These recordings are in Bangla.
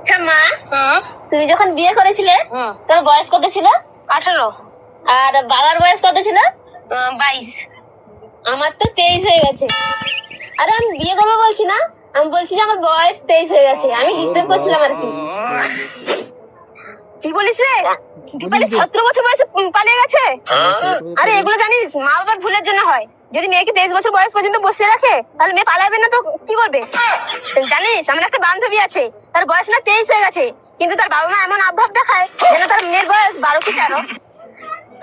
আচ্ছা মা, তুমি যখন বিয়ে করেছিলে তোর বয়স কত ছিল? 18। আর বাবার বয়স কত ছিল? 22। আমার তো 23 হয়ে গেছে। আরে আমি বিয়ে করবো বলছি না, আমি বলছি যে আমার বয়স 23 হয়ে গেছে। আমি হিসেব করছিলাম আর কি। কি বলিস রে? দীপালি 17 বছর বয়সে পালিয়ে গেছে। আরে এগুলো জানিস মা বাবার ভুলের জন্য হয়। যদি মেয়েকে 23 বছর বয়স পর্যন্ত বসে রাখে তাহলে মেয়ে পালাবে না তো কি করবে? জানিস আমার একটা বান্ধবী আছে, তার বয়স না 23 হয়ে গেছে, কিন্তু তার বাবা মা এমন আবভাব দেখায় যেন তার মেয়ের বয়স 12 কি 13।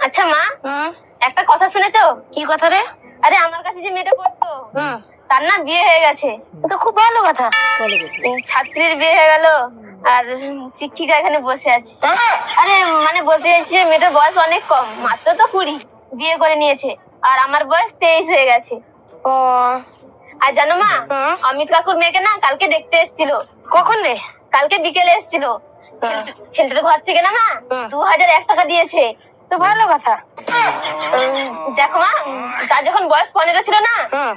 আচ্ছা মা, একটা কথা শুনেছো? কি কথা রে? আরে আমার কাছে যে মেয়েটা পড়তো তার না বিয়ে হয়ে গেছে। তো খুব ভালো কথা। ছাত্রীর বিয়ে হয়ে গেল আর শিক্ষিকা এখানে বসে আছে। আরে মানে বলতে চাইছি যে মেয়েটার বয়স অনেক কম, মাত্র তো 20, বিয়ে করে নিয়েছে। আর আমার বয়স 23 হয়ে গেছে। ও আর জানো মা, অমিত কাকুর মেয়েকে না কালকে দেখতে এসেছিল। কখন রে? কালকে বিকেলে এসেছিল। ছেলেটার ঘর থেকে না মা 2001 টাকা দিয়েছে। তো ভালো কথা। দেখো মা, তার যখন বয়স 15 ছিল না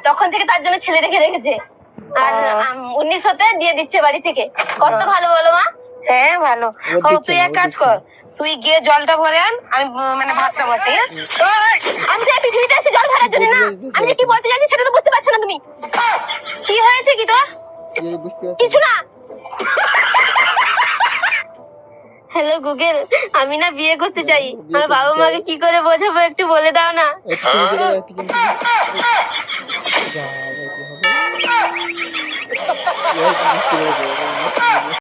তখন থেকে তার জন্য ছেলে রেখে রেখেছে। আর 1900-তে দিয়ে দিচ্ছে বাড়ি থেকে। কত ভালো বলো মা? হ্যাঁ ভালো। তুই এক কাজ কর, তুই গিয়ে জলটা ভরে আন, আমি মানে ভাতটা বসাই। আমি তো এই পৃথিবীতে আছি জল ভরার জন্য না। আমি যে কি বলতে যাচ্ছি সেটা তো বুঝতে পারছো না তুমি। কি হয়েছে কি তোর? কিছু না। হ্যালো গুগল, আমি না বিয়ে করতে চাই। আমার বাবা মাকে কি করে বোঝাবো একটু বলে দাও না।